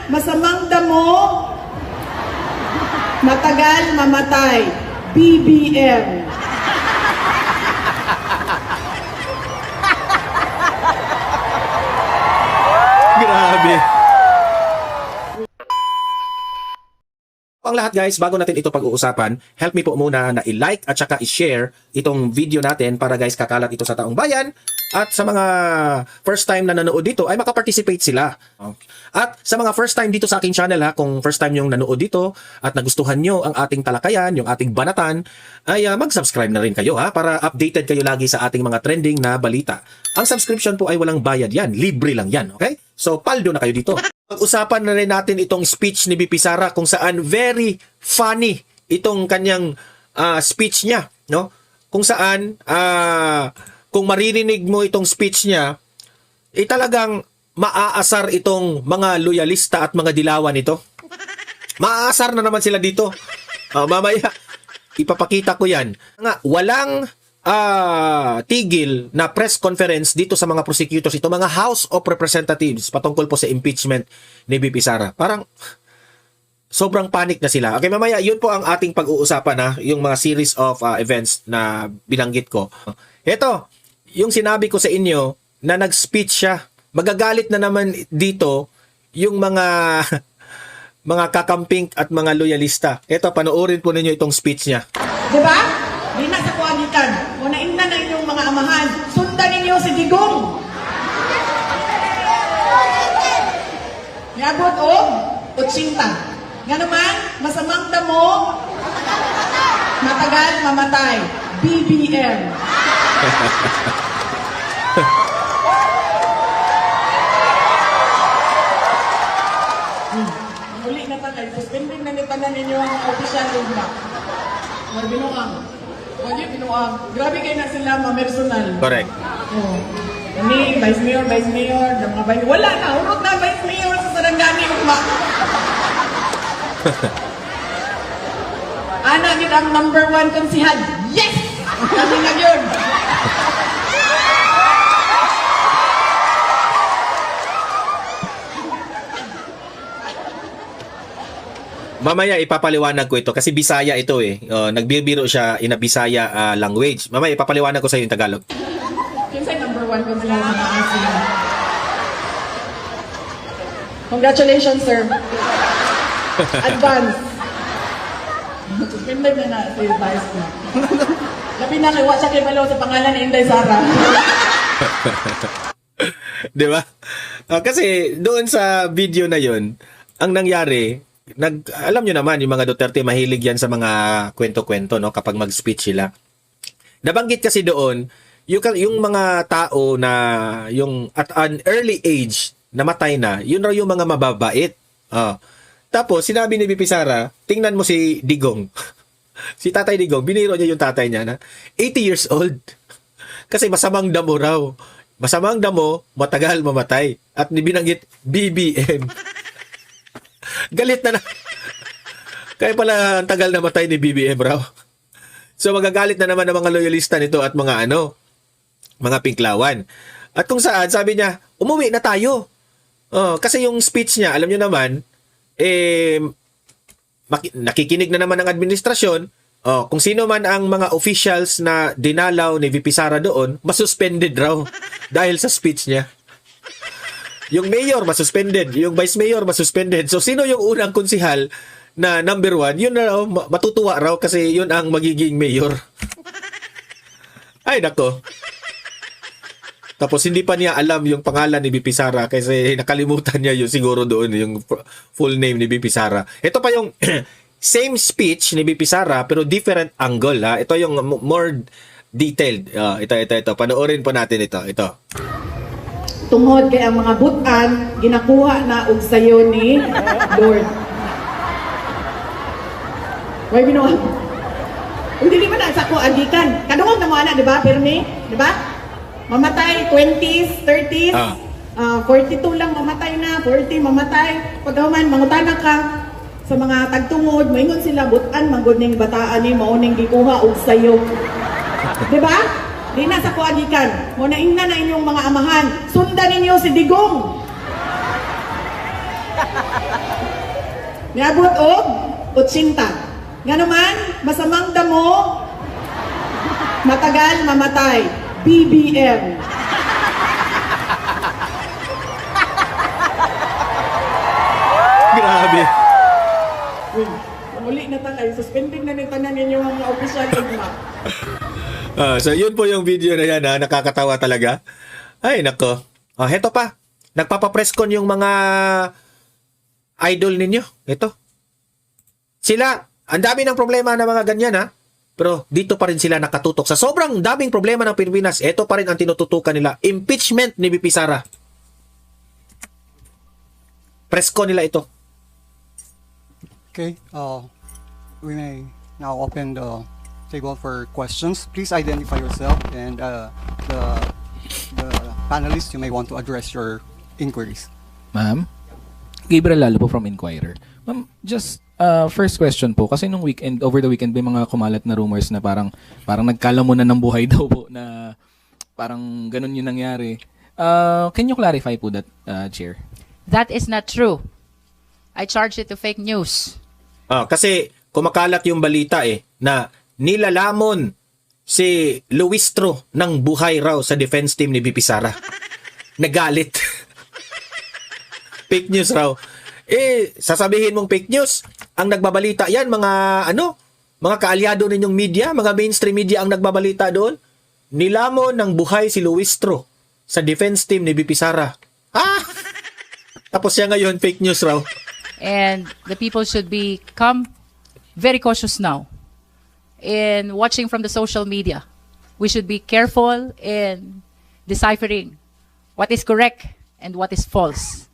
masamang damo, matagal mamatay. BBM. Grabe. Ang lahat guys, bago natin ito pag-uusapan, help me po muna na i-like at saka i-share itong video natin para guys kakalat ito sa taong bayan at sa mga first time na nanood dito ay makaparticipate sila. At sa mga first time dito sa aking channel ha, kung first time yung nanood dito at nagustuhan nyo ang ating talakayan, yung ating banatan, ay mag-subscribe na rin kayo ha para updated kayo lagi sa ating mga trending na balita. Ang subscription po ay walang bayad yan, libre lang yan, okay? So paldo na kayo dito. Pag-usapan na rin natin itong speech ni BP Sara kung saan very funny itong kanyang speech niya, no? Kung saan kung maririnig mo itong speech niya, talagang maaasar itong mga loyalista at mga dilawan ito. Maaasar na naman sila dito. Mamaya ipapakita ko 'yan. Nga walang tigil na press conference dito sa mga prosecutors, ito mga House of Representatives patungkol po sa impeachment ni BP Sara. Parang sobrang panic na sila. Okay, mamaya yun po ang ating pag-uusapan ha, yung mga series of events na binanggit ko. Ito, yung sinabi ko sa inyo na nag-speech siya. Magagalit na naman dito yung mga mga kakamping at mga loyalista. Ito, panoorin po ninyo itong speech niya. Diba? Di na sa kuwagitan. O naingnan na inyong mga amahan. Sundan ninyo si Digong. Niabot o 80. Nga naman, masamang damo, matagal mamatay. BBM. Uli na tanay. Suspending na nitanan ninyo ang official na. Binuang. Wali binuang. Grabe kayo na sila ma-personal. Correct. Oh. Ini, Vice Mayor, mga Vice. Wala na, urot na Vice Mayor sa Sarangani. Ana, yun ang number 1 konsihal. Yes! Kami na yun. Mamaya ipapaliwanag ko ito kasi Bisaya ito eh. Nagbibiro siya in a Bisaya language. Mamaya ipapaliwanag ko sa iyo yung Tagalog. Yun sa'yo number 1 konsihal sa mga ASEAN. Congratulations, sir. Advance. Suspended na si Vice na. Labi na kay Watcha kay Balo sa pangalan ni Inday Sara. Di ba? Kasi doon sa video na yon, ang nangyari, alam nyo naman, yung mga Duterte mahilig yan sa mga kwento-kwento, no? Kapag mag-speech sila. Nabanggit kasi doon, yung mga tao na yung at an early age, namatay na, yun raw yung mga mababait. Tapos, sinabi ni BP Sara, tingnan mo si Digong. Si Tatay Digong, biniro niya yung tatay niya na 80 years old. Kasi masamang damo raw. Masamang damo, matagal mamatay. At binanggit, BBM. Galit na. Kaya pala ang tagal na matay ni BBM raw. So magagalit na naman ang mga loyalista nito at mga mga pinklawan. At kung saan, sabi niya, umuwi na tayo. Kasi yung speech niya, alam niyo naman, nakikinig na naman ang administrasyon. Kung sino man ang mga officials na dinalaw ni VP Sara doon, masuspended raw dahil sa speech niya. Yung mayor masuspended, yung vice mayor masuspended. So sino yung unang konsihal na number 1? Yun raw, matutuwa raw kasi yun ang magiging mayor. Ay nako. Tapos hindi pa niya alam yung pangalan ni BP Sara kasi nakalimutan niya yung siguro doon yung full name ni BP Sara. Ito pa yung same speech ni BP Sara pero different angle ha. Ito yung more detailed. Ito. Panoorin po natin ito. Tungod kay ang mga butan ginakuha na og sayo ni Lord. Way binuang. Hindi man na sa ko agikan. Kadungog na mo ana, di ba? Permi, di ba? Mamatay 20s, 30s. 42 lang mamatay na, 40 mamatay. Pagkaman mangutana ka sa mga tagtungod, maingon sila butan manggod ning bataan ni mao ning gikuha og sayo. Di ba? Di na sa kuagikan. Mo na ingnan na inyong mga amahan. Sundan ninyo si Digong. Niabot og 80. Nga naman, masamang damo, matagal mamatay. BBM. Grabe. Uy, muli na tayo. Suspending na tanan ninyo ang mga official igma. So yun po yung video na yan, ha? Nakakatawa talaga. Ay, nako. Heto pa. Nagpapapreskon yung mga idol ninyo. Ito. Sila, ang dami ng problema ng mga ganyan, ha? Pero dito pa rin sila nakatutok. Sa sobrang daming problema ng Pilipinas, ito pa rin ang tinututukan nila. Impeachment ni VP Sara. Presko nila ito. Okay, we may now open the table for questions. Please identify yourself and the panelists, you may want to address your inquiries. Ma'am, Gabriel Lalo po from Inquirer. Ma'am, just first question po, kasi nung weekend, over the weekend, may mga kumalat na rumors na parang nagkalamunan ng buhay daw po na parang ganun yung nangyari. Can you clarify po that, Chair? That is not true. I charge it to fake news. Kasi kumakalat yung balita na nilalamon si Luistro ng buhay raw sa defense team ni VP Sara. Nagalit. Fake news raw. Sasabihin mong fake news, ang nagbabalita yan, mga kaalyado ninyong media, mga mainstream media ang nagbabalita doon. Nilamon ng buhay si Luistro sa defense team ni VP Sara. Tapos siya ngayon, fake news raw. And the people should become very cautious now in watching from the social media. We should be careful in deciphering what is correct and what is false.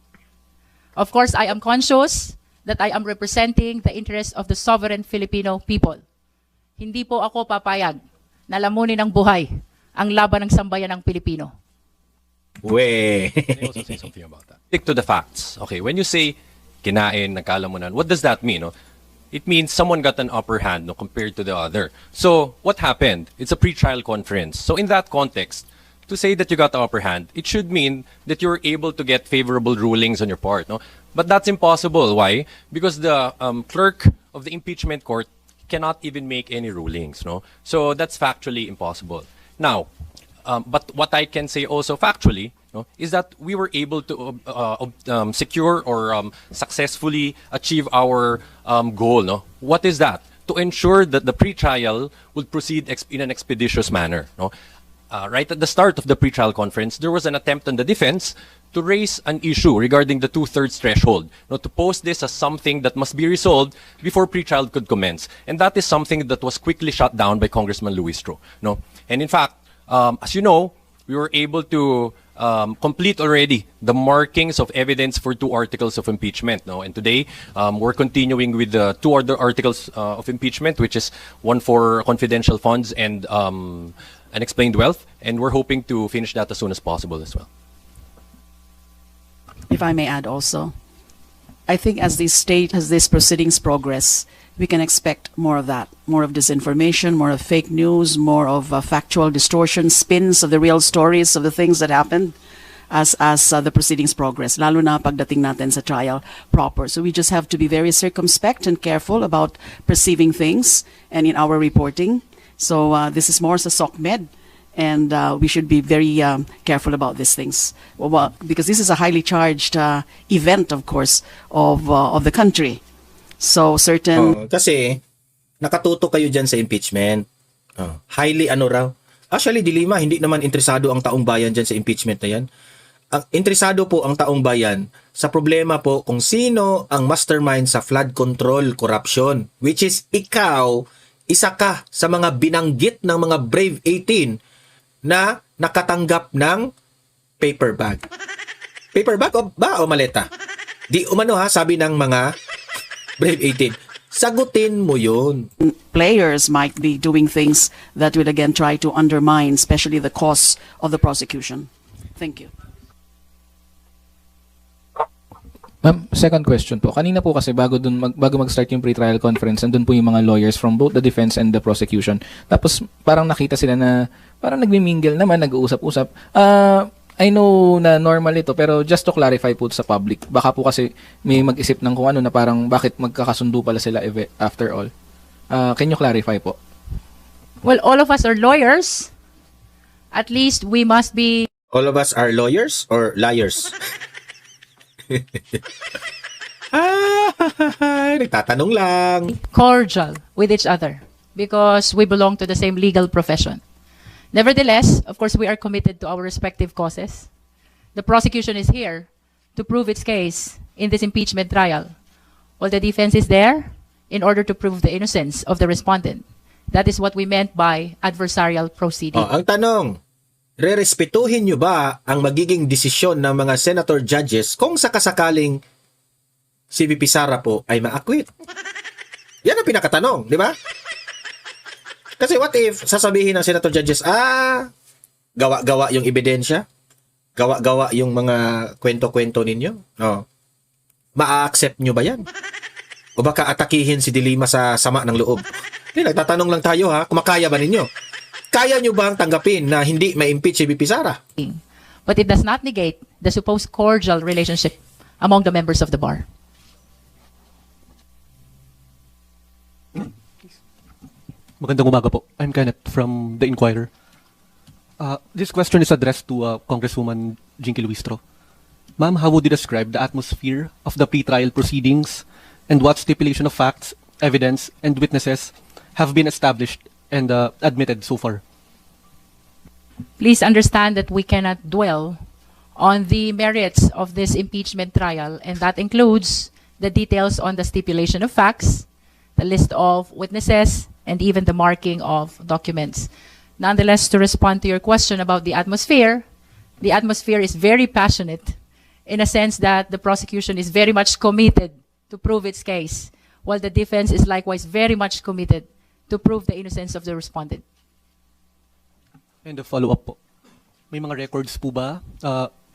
Of course, I am conscious that I am representing the interests of the sovereign Filipino people. Hindi po ako papayag na lamunin ng buhay ang laban ng sambayan ng Pilipino. We. Can I also say something about that? Stick to the facts. Okay, when you say kinain, nagkalamunan, what does that mean? No? It means someone got an upper hand, no, compared to the other. So, what happened? It's a pre-trial conference. So, in that context, to say that you got the upper hand, it should mean that you're able to get favorable rulings on your part. No? But that's impossible. Why? Because the clerk of the impeachment court cannot even make any rulings. No? So, that's factually impossible. Now, but what I can say also factually, no, is that we were able to secure or successfully achieve our goal. No? What is that? To ensure that the pre-trial would proceed in an expeditious manner. No? Right at the start of the pre-trial conference, there was an attempt on the defense to raise an issue regarding the 2/3 threshold, no, to pose this as something that must be resolved before pre-trial could commence. And that is something that was quickly shut down by Congressman Luistro. No? And in fact, as you know, we were able to complete already the markings of evidence for 2 articles of impeachment. No? And today, we're continuing with the 2 other articles of impeachment, which is one for confidential funds and unexplained wealth. And we're hoping to finish that as soon as possible as well. If I may add also, I think as these proceedings progress, we can expect more of that, more of disinformation, more of fake news, more of factual distortion, spins of the real stories of the things that happened as the proceedings progress, lalo na pagdating natin sa trial proper. So we just have to be very circumspect and careful about perceiving things and in our reporting. So this is more sa SOCMED, and we should be very careful about these things. Well, because this is a highly charged event, of course, of the country. So certain... Kasi nakatuto kayo dyan sa impeachment. Highly raw. Actually, Dilima, hindi naman interesado ang taong bayan dyan sa impeachment na yan. Ang interesado po ang taong bayan sa problema po kung sino ang mastermind sa flood control corruption, which is ikaw, isa ka sa mga binanggit ng mga Brave 18 na nakatanggap ng paper bag. Paper bag o maleta? Di umano sabi ng mga Brave 18. Sagutin mo yun. Players might be doing things that will again try to undermine, especially the cause of the prosecution. Thank you. Ma'am, second question po. Kanina po kasi bago mag-start yung pre-trial conference, andun po yung mga lawyers from both the defense and the prosecution. Tapos parang nakita sila na parang nagmi-mingle naman, nag-uusap-usap. I know na normal ito, pero just to clarify po sa public, baka po kasi may mag-isip ng kung ano na parang bakit magkakasundo pala sila after all. Can you clarify po? Well, all of us are lawyers. At least we must be All of us are lawyers or liars? Nagtatanong lang. cordial with each other because we belong to the same legal profession. Nevertheless, of course, we are committed to our respective causes. The prosecution is here to prove its case in this impeachment trial, while the defense is there in order to prove the innocence of the respondent. That is what we meant by adversarial proceeding. Ang tanong, rerespetuhin nyo ba ang magiging desisyon ng mga senator judges kung sakasakaling si VP Sara po ay ma-acquit? Yan ang pinakatanong, di ba? Kasi what if sasabihin ng senator judges, gawa-gawa yung ebidensya? Gawa-gawa yung mga kwento-kwento ninyo? Ma-accept nyo ba yan? O baka atakihin si Dilima sa sama ng loob? Hindi, nagtatanong lang tayo ha, kumakaya ba ninyo? Kaya nyo bang tanggapin na hindi ma-impeach si VP Sara? But it does not negate the supposed cordial relationship among the members of the bar. Magandang umaga po. I'm Kenneth from The Inquirer. This question is addressed to Congresswoman Jinky Luistro. Ma'am, how would you describe the atmosphere of the pre-trial proceedings and what stipulation of facts, evidence, and witnesses have been established and admitted so far? Please understand that we cannot dwell on the merits of this impeachment trial, and that includes the details on the stipulation of facts, the list of witnesses, and even the marking of documents. Nonetheless, to respond to your question about the atmosphere is very passionate in a sense that the prosecution is very much committed to prove its case, while the defense is likewise very much committed to prove the innocence of the respondent. And a follow-up po. May mga records po ba,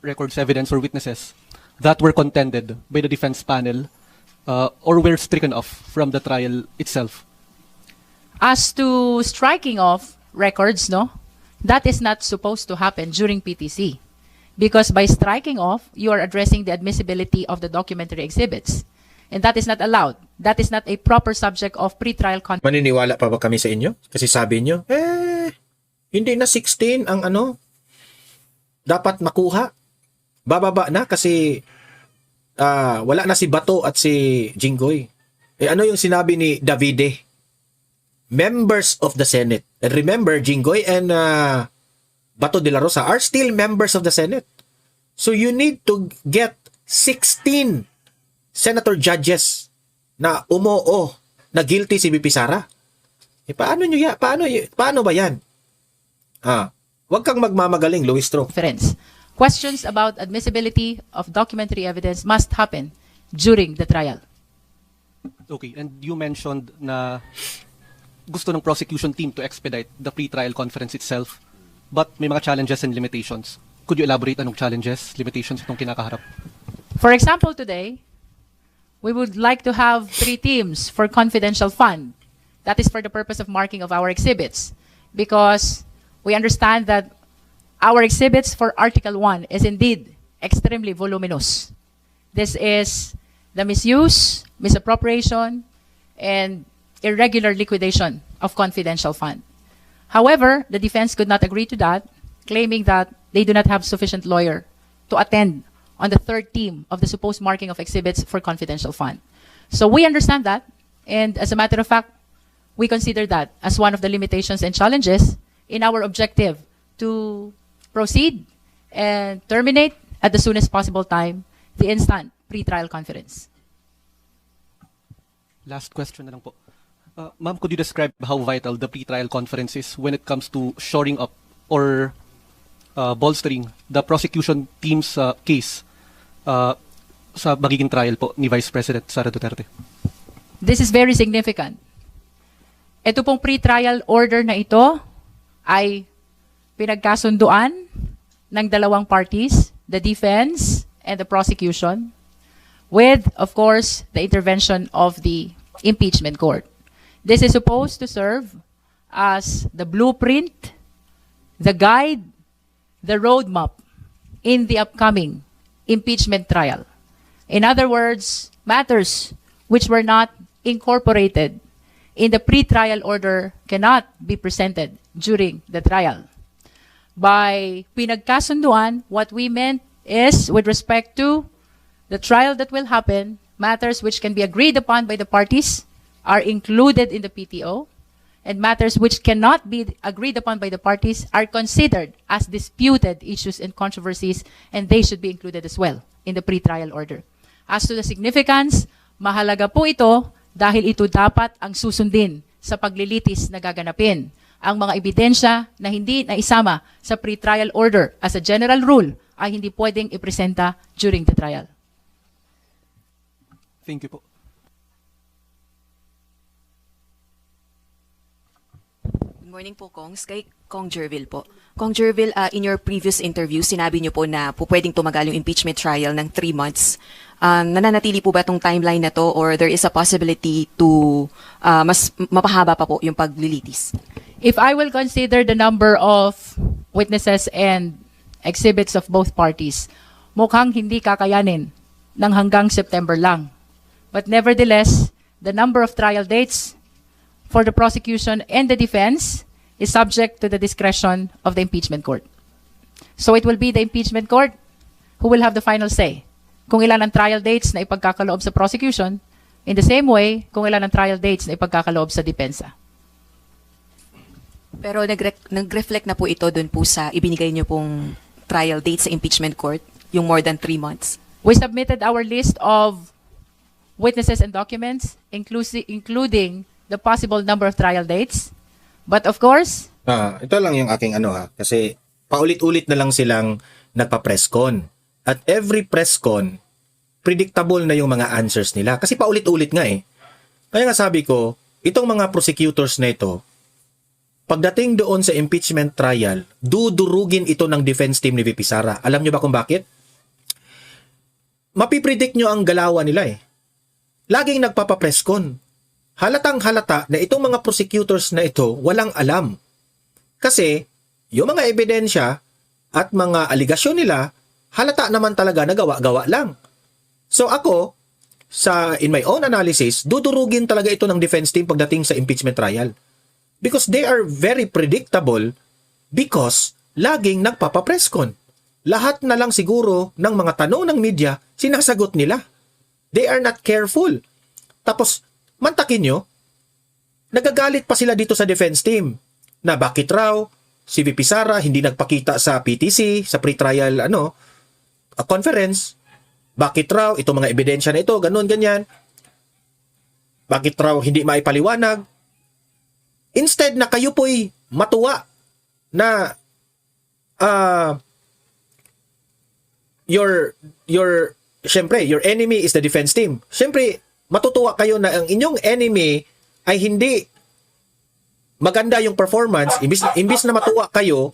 records, evidence, or witnesses that were contended by the defense panel or were stricken off from the trial itself? As to striking off records, that is not supposed to happen during PTC. Because by striking off, you are addressing the admissibility of the documentary exhibits. And that is not allowed. That is not a proper subject of pretrial conference. Maniniwala pa ba kami sa inyo? Kasi sabi nyo, hindi na 16 ang dapat makuha. Bababa na kasi wala na si Bato at si Jinggoy. Ano yung sinabi ni Davide? Members of the Senate. And remember, Jinggoy and Bato de la Rosa are still members of the Senate. So you need to get 16 senator judges na umoo na guilty si VP Sara. Paano nyo yan? Paano ba yan? Huwag kang magmamagaling, Luistro. Questions about admissibility of documentary evidence must happen during the trial. Okay, and you mentioned na gusto ng prosecution team to expedite the pre-trial conference itself, but may mga challenges and limitations. Could you elaborate anong challenges, limitations itong kinakaharap? For example, today, we would like to have 3 teams for confidential fund. That is for the purpose of marking of our exhibits, because we understand that our exhibits for Article 1 is indeed extremely voluminous. This is the misuse, misappropriation, and irregular liquidation of confidential fund. However, the defense could not agree to that, claiming that they do not have sufficient lawyer to attend on the 3rd team of the supposed marking of exhibits for confidential fund. So we understand that, and as a matter of fact, we consider that as one of the limitations and challenges in our objective to proceed and terminate at the soonest possible time the instant pre-trial conference. Last question na lang po. Ma'am, could you describe how vital the pre-trial conference is when it comes to shoring up or bolstering the prosecution team's case sa magiging trial po ni Vice President Sara Duterte? This is very significant. Ito pong pre-trial order na ito ay pinagkasunduan ng dalawang parties, the defense and the prosecution, with, of course, the intervention of the impeachment court. This is supposed to serve as the blueprint, the guide, the roadmap in the upcoming impeachment trial. In other words, matters which were not incorporated in the pre-trial order cannot be presented during the trial. By pinagkasunduan, what we meant is with respect to the trial that will happen, matters which can be agreed upon by the parties are included in the PTO, and matters which cannot be agreed upon by the parties are considered as disputed issues and controversies, and they should be included as well in the pre-trial order. As to the significance, mahalaga po ito dahil ito dapat ang susundin sa paglilitis na gaganapin. Ang mga ebidensya na hindi naisama sa pre-trial order as a general rule ay hindi pwedeng ipresenta during the trial. Thank you po. Good morning po, Kongs. Kay Kong Jervil po. Kong Jervil, in your previous interview, sinabi niyo po na po pwedeng tumagal yung impeachment trial ng 3 months. Nananatili po ba itong timeline na to or there is a possibility to mas mapahaba pa po yung paglilitis? If I will consider the number of witnesses and exhibits of both parties, mukhang hindi kakayanin ng hanggang September lang. But nevertheless, the number of trial dates for the prosecution and the defense is subject to the discretion of the impeachment court. So it will be the impeachment court who will have the final say kung ilan ang trial dates na ipagkakaloob sa prosecution, in the same way kung ilan ang trial dates na ipagkakaloob sa depensa. Pero nag-reflect na po ito dun po sa ibinigay niyo pong trial date sa impeachment court, yung more than 3 months. We submitted our list of witnesses and documents, including the possible number of trial dates. But of course, Ito lang yung aking kasi paulit-ulit na lang silang nagpa-press con. At every press con, predictable na yung mga answers nila. Kasi paulit-ulit nga eh. Kaya nga sabi ko, itong mga prosecutors na ito, pagdating doon sa impeachment trial, dudurugin ito ng defense team ni VP Sara. Alam nyo ba kung bakit? Mapipredict nyo ang galawan nila eh. Laging nagpapa-press con. Halatang halata na itong mga prosecutors na ito walang alam. Kasi yung mga ebidensya at mga aligasyon nila, halata naman talaga na gawa-gawa lang. So ako, in my own analysis, dudurugin talaga ito ng defense team pagdating sa impeachment trial. Because they are very predictable because laging nagpapa-press con. Lahat na lang siguro ng mga tanong ng media, sinasagot nila. They are not careful. Tapos, mantakin nyo, nagagalit pa sila dito sa defense team na bakit raw si VP Sara hindi nagpakita sa PTC, sa pre-trial conference. Bakit raw itong mga ebidensya na ito, ganun, ganyan. Bakit raw hindi maipaliwanag? Instead na kayo po'y matuwa na syempre, your enemy is the defense team. Syempre, matutuwa kayo na ang inyong enemy ay hindi maganda yung performance. Imbis na matuwa kayo,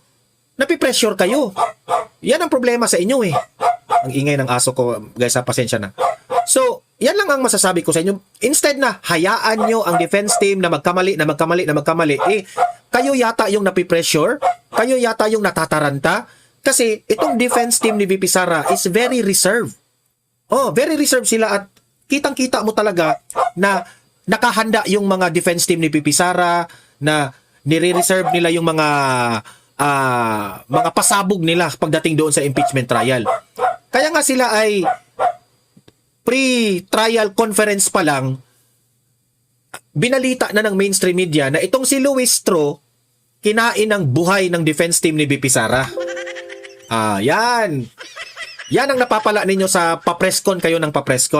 napipressure kayo. Yan ang problema sa inyo eh. Ang ingay ng aso ko, guys, pasensya na. So, yan lang ang masasabi ko sa inyo. Instead na hayaan nyo ang defense team na magkamali, kayo yata yung napipressure, kayo yata yung natataranta, kasi itong defense team ni VP Sara is very reserved. Very reserved sila at kitang-kita mo talaga na nakahanda yung mga defense team ni VP Sara, na nire-reserve nila yung mga pasabog nila pagdating doon sa impeachment trial. Kaya nga sila ay pre-trial conference pa lang, binalita na ng mainstream media na itong si Luistro kinain ng buhay ng defense team ni VP Sara. Yan. Yan ang napapala ninyo sa papreskon kayo ng papreskon.